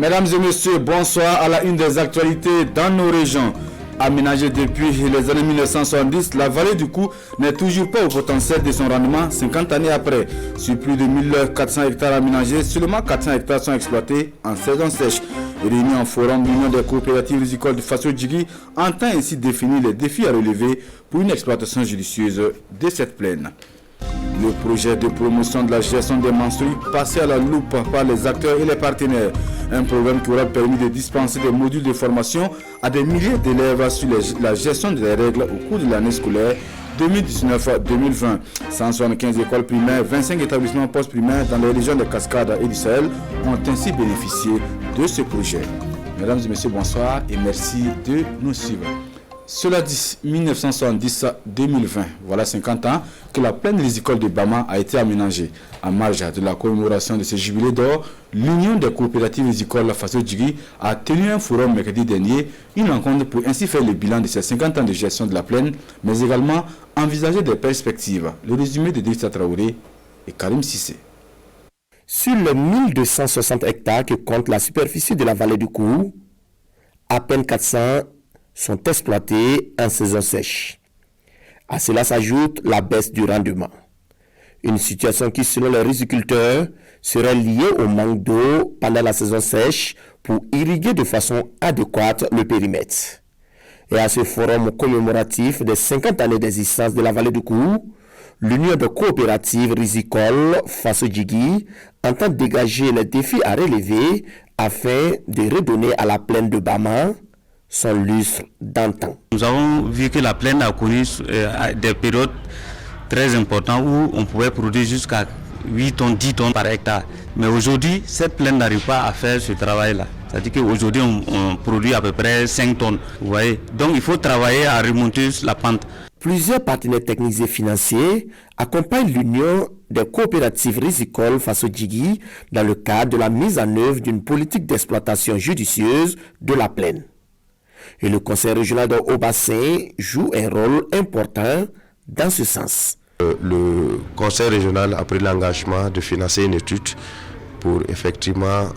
Mesdames et messieurs, bonsoir à la une des actualités dans nos régions. Aménagée depuis les années 1970, la vallée du Cou n'est toujours pas au potentiel de son rendement 50 années après. Sur plus de 1400 hectares aménagés, seulement 400 hectares sont exploités en saison sèche. Réunis en forum, l'Union des coopératives rizicoles de Faso Djigui entend ainsi définir les défis à relever pour une exploitation judicieuse de cette plaine. Le projet de promotion de la gestion des menstrues passé à la loupe par les acteurs et les partenaires. Un programme qui aura permis de dispenser des modules de formation à des milliers d'élèves sur la gestion des règles au cours de l'année scolaire 2019-2020. 175 écoles primaires, 25 établissements post-primaires dans les régions de Cascades et du Sahel ont ainsi bénéficié de ce projet. Mesdames et messieurs, bonsoir et merci de nous suivre. Cela dit, 1970-2020, voilà 50 ans que la plaine rizicole de Bama a été aménagée. En marge de la commémoration de ce jubilé d'or, l'Union des coopératives rizicoles Faso Djigui a tenu un forum mercredi dernier, une rencontre pour ainsi faire le bilan de ces 50 ans de gestion de la plaine, mais également envisager des perspectives. Le résumé de Drissa Traoré et Karim Sissé. Sur les 1260 hectares que compte la superficie de la vallée du Cou, à peine 400 sont exploités en saison sèche. À cela s'ajoute la baisse du rendement. Une situation qui, selon les riziculteurs, serait liée au manque d'eau pendant la saison sèche pour irriguer de façon adéquate le périmètre. Et à ce forum commémoratif des 50 années d'existence de la vallée du Cou, l'Union de coopératives rizicoles Faso Djigui entend dégager les défis à relever afin de redonner à la plaine de Bama son lustre d'antan. Nous avons vu que la plaine a connu des périodes très importantes où on pouvait produire jusqu'à 8 tonnes, 10 tonnes par hectare. Mais aujourd'hui, cette plaine n'arrive pas à faire ce travail-là. C'est-à-dire qu'aujourd'hui, on produit à peu près 5 tonnes. Vous voyez. Donc il faut travailler à remonter la pente. Plusieurs partenaires techniques et financiers accompagnent l'Union des coopératives rizicoles Faso Djigui dans le cadre de la mise en œuvre d'une politique d'exploitation judicieuse de la plaine. Et le Conseil régional de Haut-Bassin joue un rôle important dans ce sens. Le Conseil régional a pris l'engagement de financer une étude pour effectivement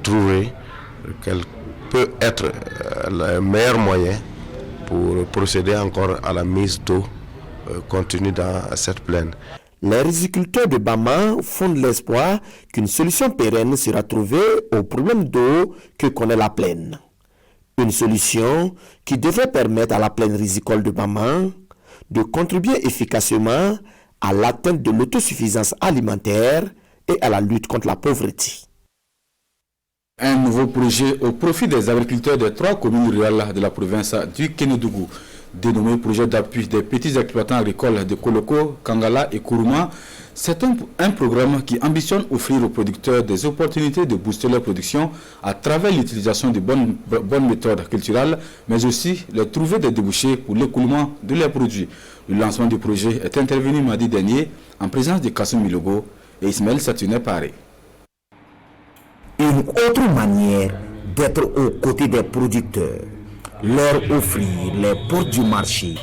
trouver quel peut être le meilleur moyen pour procéder encore à la mise d'eau continue dans cette plaine. Les riziculteurs de Bama fondent l'espoir qu'une solution pérenne sera trouvée au problème d'eau que connaît la plaine. Une solution qui devrait permettre à la plaine rizicole de Bama de contribuer efficacement à l'atteinte de l'autosuffisance alimentaire et à la lutte contre la pauvreté. Un nouveau projet au profit des agriculteurs des 3 communes rurales de la province du Kénédougou, dénommé projet d'appui des petits exploitants agricoles de Koloko, Kangala et Kourouma. C'est un programme qui ambitionne offrir aux producteurs des opportunités de booster leur production à travers l'utilisation de bonnes méthodes culturelles, mais aussi leur trouver des débouchés pour l'écoulement de leurs produits. Le lancement du projet est intervenu mardi dernier en présence de Kassoum Milogo et Ismaël Satouné Paré. Une autre manière d'être aux côtés des producteurs, leur offrir les portes du marché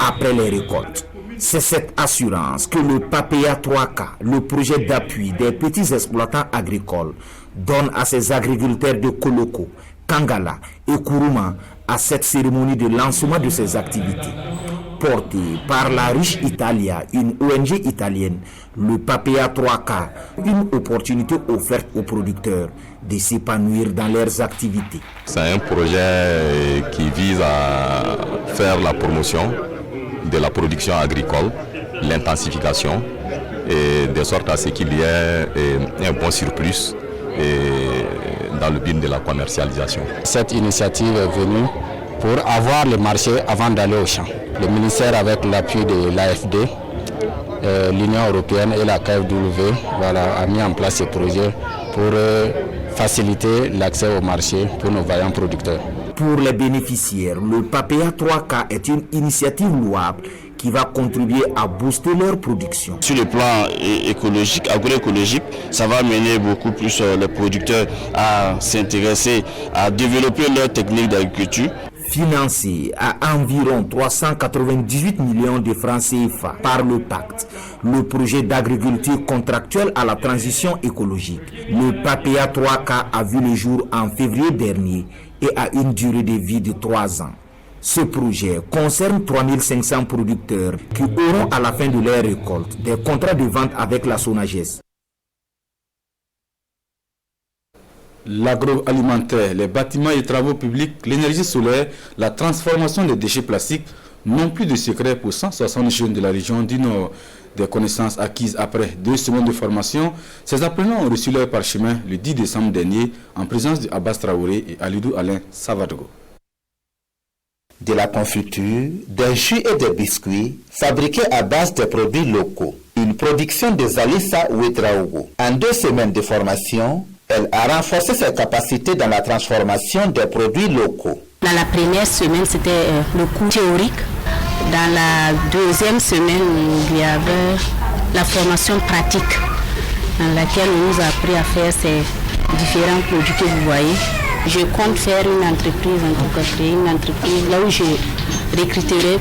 après les récoltes. C'est cette assurance que le PAPEA 3K, le projet d'appui des petits exploitants agricoles, donne à ses agriculteurs de Koloko, Kangala et Kourouma à cette cérémonie de lancement de ses activités. Porté par la riche Italia, une ONG italienne, le PAPEA 3K, une opportunité offerte aux producteurs de s'épanouir dans leurs activités. C'est un projet qui vise à faire la promotion de la production agricole, l'intensification, et de sorte à ce qu'il y ait un bon surplus dans le but de la commercialisation. Cette initiative est venue pour avoir le marché avant d'aller au champ. Le ministère, avec l'appui de l'AFD, l'Union européenne et la KfW, a mis en place ce projet pour faciliter l'accès au marché pour nos vaillants producteurs. Pour les bénéficiaires, le PAPEA 3K est une initiative louable qui va contribuer à booster leur production. Sur le plan écologique, agroécologique, ça va amener beaucoup plus les producteurs à s'intéresser, à développer leurs techniques d'agriculture. financé à environ 398 millions de francs CFA par le pacte, le projet d'agriculture contractuelle à la transition écologique. Le PAPEA 3K a vu le jour en février dernier et a une durée de vie de 3 ans. Ce projet concerne 3500 producteurs qui auront à la fin de leur récolte des contrats de vente avec la SONAGES. L'agroalimentaire, les bâtiments et travaux publics, l'énergie solaire, la transformation des déchets plastiques n'ont plus de secret pour 160 jeunes de la région du Nord. Des connaissances acquises après 2 semaines de formation, ces apprenants ont reçu leur parchemin le 10 décembre dernier en présence de Abbas Traoré et Alidou Alain Savadogo. De la confiture, des jus et des biscuits fabriqués à base de produits locaux. Une production de Zalissa Ouedraogo. En 2 semaines de formation, elle a renforcé ses capacités dans la transformation des produits locaux. Dans la première semaine, c'était le cours théorique. Dans la deuxième semaine, il y avait la formation pratique, dans laquelle on nous a appris à faire ces différents produits que vous voyez. Je compte faire une entreprise, en tout cas créer une entreprise là où je recruterai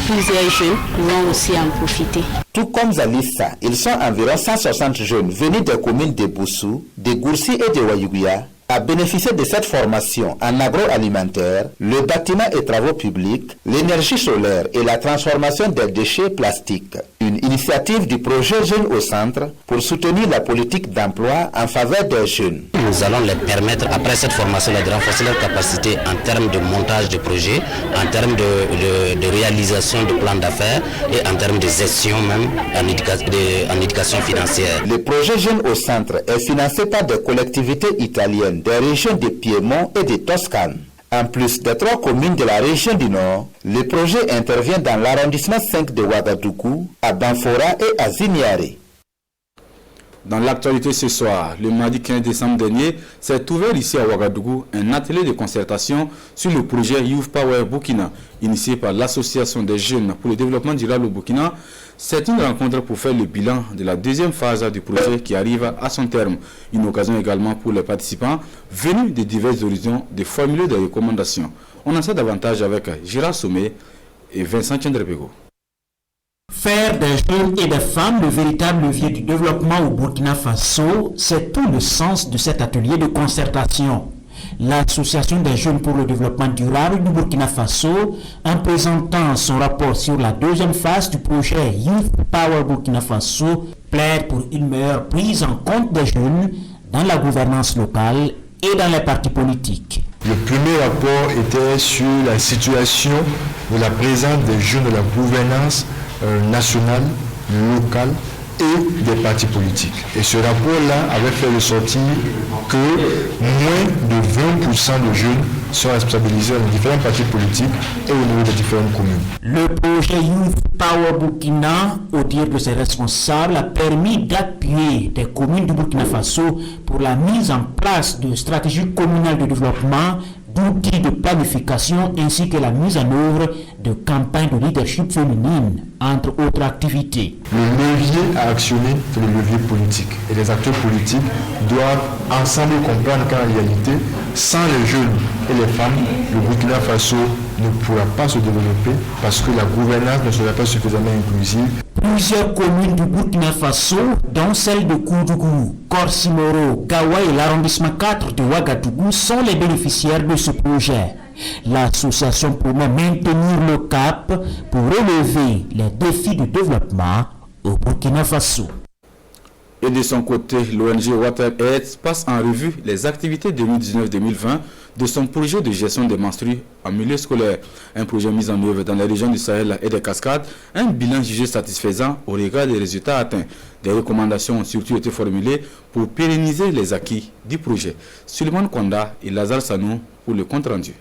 plusieurs jeunes qui vont aussi en profiter. Tout comme Zalissa, ils sont environ 160 jeunes venus des communes de Boussou, de Goursi et de Wayouguya à bénéficier de cette formation en agroalimentaire, le bâtiment et travaux publics, l'énergie solaire et la transformation des déchets plastiques. Une initiative du projet Jeunes au Centre pour soutenir la politique d'emploi en faveur des jeunes. Nous allons les permettre, après cette formation, de renforcer leurs capacités en termes de montage de projets, en termes de réalisation de plans d'affaires et en termes de gestion même en éducation financière. Le projet Jeunes au Centre est financé par des collectivités italiennes des régions de Piémont et de Toscane. En plus des 3 communes de la région du Nord, le projet intervient dans l'arrondissement 5 de Ouagadougou, à Banfora et à Ziniare. Dans l'actualité ce soir, le mardi 15 décembre dernier, s'est ouvert ici à Ouagadougou un atelier de concertation sur le projet Youth Power Burkina, initié par l'Association des jeunes pour le développement durable au Burkina. C'est une rencontre pour faire le bilan de la 2e phase du projet qui arrive à son terme. Une occasion également pour les participants venus de divers horizons de formuler des recommandations. On en sait davantage avec Gérard Sommet et Vincent Tchendrepego. Faire des jeunes et des femmes le véritable levier du développement au Burkina Faso, c'est tout le sens de cet atelier de concertation. L'Association des jeunes pour le développement durable du Burkina Faso, en présentant son rapport sur la 2e phase du projet Youth Power Burkina Faso, plaide pour une meilleure prise en compte des jeunes dans la gouvernance locale et dans les partis politiques. Le premier rapport était sur la situation de la présence des jeunes de la gouvernance nationale, locale et des partis politiques. Et ce rapport-là avait fait ressortir que moins de 20% de jeunes sont responsabilisés dans les différents partis politiques et au niveau des différentes communes. Le projet Youth Power Burkina, au dire de ses responsables, a permis d'appuyer des communes du Burkina Faso pour la mise en place de stratégies communales de développement, d'outils de planification ainsi que la mise en œuvre de campagnes de leadership féminine, entre autres activités. Le levier à actionner, c'est le levier politique. Et les acteurs politiques doivent ensemble comprendre qu'en réalité, sans les jeunes et les femmes, le Burkina Faso ne pourra pas se développer parce que la gouvernance ne sera pas suffisamment inclusive. Plusieurs communes du Burkina Faso, dont celle de Koudougou, Korsimoro, Gawa et l'arrondissement 4 de Ouagadougou, sont les bénéficiaires de ce projet. L'association promet maintenir le cap pour relever les défis de développement au Burkina Faso. Et de son côté, l'ONG WaterAid passe en revue les activités 2019-2020 de son projet de gestion des menstrues en milieu scolaire. Un projet mis en œuvre dans les régions du Sahel et des Cascades, un bilan jugé satisfaisant au regard des résultats atteints. Des recommandations ont surtout été formulées pour pérenniser les acquis du projet. Suleiman Konda et Lazare Sanou pour le compte-rendu.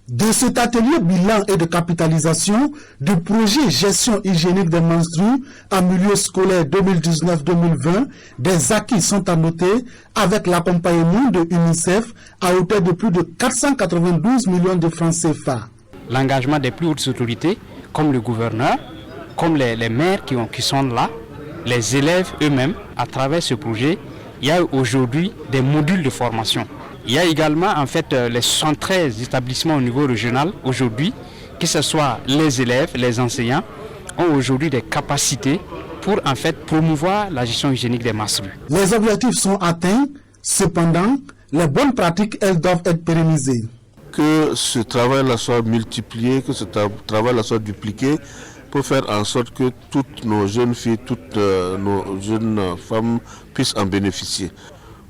De cet atelier bilan et de capitalisation du projet gestion hygiénique des menstrues en milieu scolaire 2019-2020, des acquis sont à noter avec l'accompagnement de UNICEF à hauteur de plus de 492 millions de francs CFA. L'engagement des plus hautes autorités, comme le gouverneur, comme les maires qui sont là, les élèves eux-mêmes, à travers ce projet, il y a aujourd'hui des modules de formation. Il y a également en fait les 113 établissements au niveau régional aujourd'hui, que ce soit les élèves, les enseignants, ont aujourd'hui des capacités pour en fait promouvoir la gestion hygiénique des menstrues. Les objectifs sont atteints, cependant, les bonnes pratiques, elles doivent être pérennisées. Que ce travail-là soit multiplié, que ce travail-là soit dupliqué pour faire en sorte que toutes nos jeunes filles, toutes nos jeunes femmes puissent en bénéficier.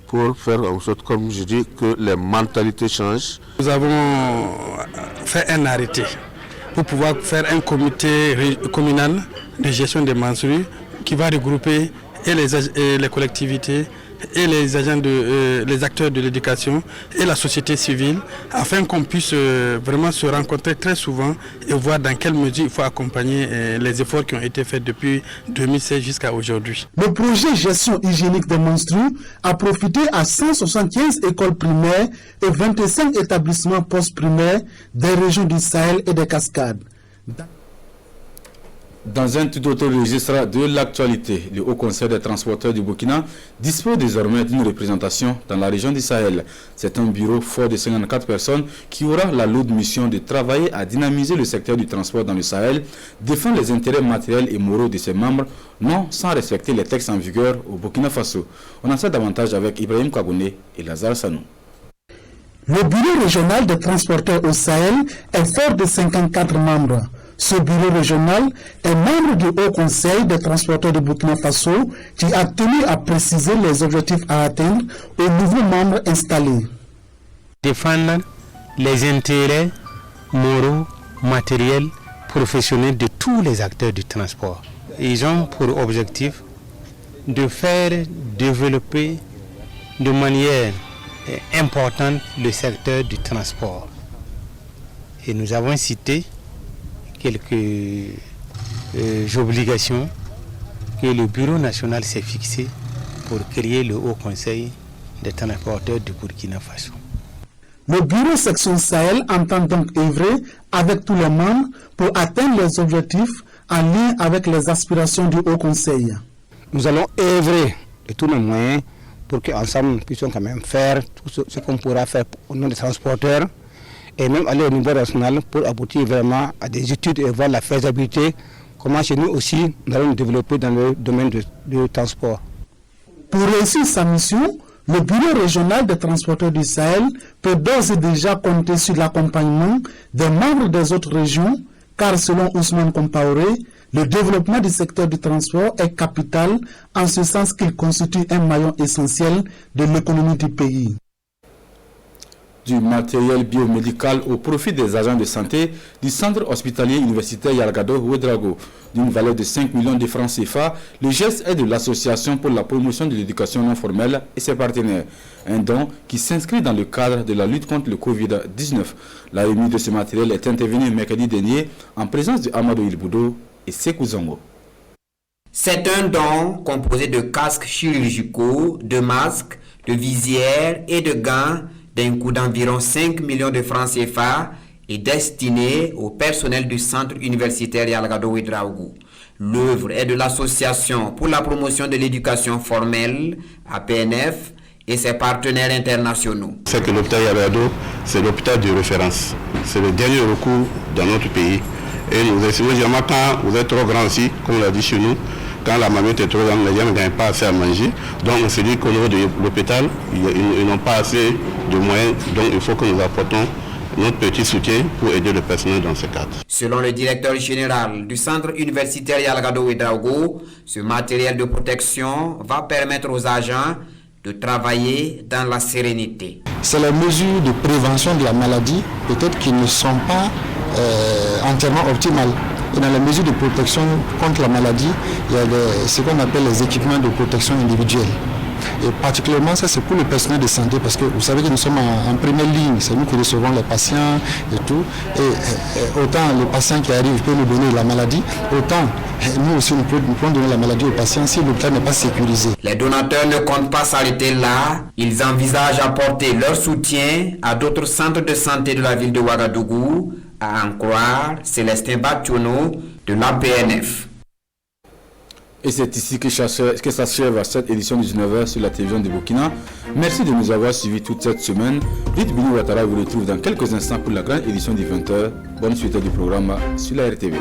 Pour faire en sorte, comme je dis, que les mentalités changent. Nous avons fait un arrêté pour pouvoir faire un comité communal de gestion des menstrues qui va regrouper et les collectivités et les agents les acteurs de l'éducation et la société civile afin qu'on puisse vraiment se rencontrer très souvent et voir dans quelle mesure il faut accompagner les efforts qui ont été faits depuis 2016 jusqu'à aujourd'hui. Le projet gestion hygiénique des menstrues a profité à 175 écoles primaires et 25 établissements post-primaires des régions du Sahel et des Cascades. Dans un tout autre registre de l'actualité, le Haut Conseil des transporteurs du Burkina dispose désormais d'une représentation dans la région du Sahel. C'est un bureau fort de 54 personnes qui aura la lourde mission de travailler à dynamiser le secteur du transport dans le Sahel, défendre les intérêts matériels et moraux de ses membres, non sans respecter les textes en vigueur au Burkina Faso. On en sait davantage avec Ibrahim Kagoune et Lazare Sanou. Le bureau régional des transporteurs au Sahel est fort de 54 membres. Ce bureau régional est membre du Haut Conseil des transporteurs de Burkina Faso qui a tenu à préciser les objectifs à atteindre aux nouveaux membres installés. Défendre les intérêts moraux, matériels, professionnels de tous les acteurs du transport. Ils ont pour objectif de faire développer de manière importante le secteur du transport. Et nous avons cité quelques obligations que le Bureau national s'est fixé pour créer le Haut Conseil des transporteurs du Burkina Faso. Le Bureau section Sahel entend donc œuvrer avec tous les membres pour atteindre les objectifs en lien avec les aspirations du Haut Conseil. Nous allons œuvrer de tous les moyens pour qu'ensemble nous puissions quand même faire tout ce qu'on pourra faire au nom des transporteurs et même aller au niveau national pour aboutir vraiment à des études et voir la faisabilité, comment chez nous aussi nous allons nous développer dans le domaine du transport. Pour réussir sa mission, le Bureau régional des transporteurs du Sahel peut d'ores et déjà compter sur l'accompagnement des membres des autres régions, car selon Ousmane Compaoré, le développement du secteur du transport est capital en ce sens qu'il constitue un maillon essentiel de l'économie du pays. Du matériel biomédical au profit des agents de santé du centre hospitalier universitaire Yalgado-Ouedraogo d'une valeur de 5 millions de francs CFA. Le geste est de l'Association pour la promotion de l'éducation non formelle et ses partenaires. Un don qui s'inscrit dans le cadre de la lutte contre le Covid-19. La remise de ce matériel est intervenue mercredi dernier en présence de Amadou Ilboudo et Sekou Zongo. C'est un don composé de casques chirurgicaux, de masques, de visières et de gants d'un coût d'environ 5 millions de francs CFA est destiné au personnel du centre universitaire Yalgado-Ouedraogo. L'œuvre est de l'Association pour la promotion de l'éducation formelle, APNF, et ses partenaires internationaux. C'est que l'hôpital Yalgado, c'est l'hôpital de référence. C'est le dernier recours dans notre pays. Et nous estimons généralement quand vous êtes trop grand aussi, comme on l'a dit chez nous, quand la mamie est trop grande, les gens ne gagnent pas assez à manger. Donc on se dit qu'au niveau de l'hôpital, ils n'ont pas assez de moyens. Donc il faut que nous apportons notre petit soutien pour aider le personnel dans ce cadre. Selon le directeur général du centre universitaire Yalgado-Ouedraogo, ce matériel de protection va permettre aux agents de travailler dans la sérénité. C'est les mesures de prévention de la maladie, peut-être qui ne sont pas entièrement optimales. Et dans les mesures de protection contre la maladie, il y a ce qu'on appelle les équipements de protection individuelle. Et particulièrement, ça c'est pour le personnel de santé, parce que vous savez que nous sommes en première ligne, c'est nous qui recevons les patients et tout. Et autant le patient qui arrive peut nous donner la maladie, autant nous aussi nous pouvons donner la maladie au patient si l'hôpital n'est pas sécurisé. Les donateurs ne comptent pas s'arrêter là. Ils envisagent apporter leur soutien à d'autres centres de santé de la ville de Ouagadougou, à en croire Célestin Bationo de l'APNF. Et c'est ici que s'achève cette édition du 19h sur la télévision du Burkina. Merci de nous avoir suivis toute cette semaine. Rite Bini Ouattara vous retrouve dans quelques instants pour la grande édition du 20h. Bonne suite du programme sur la RTV.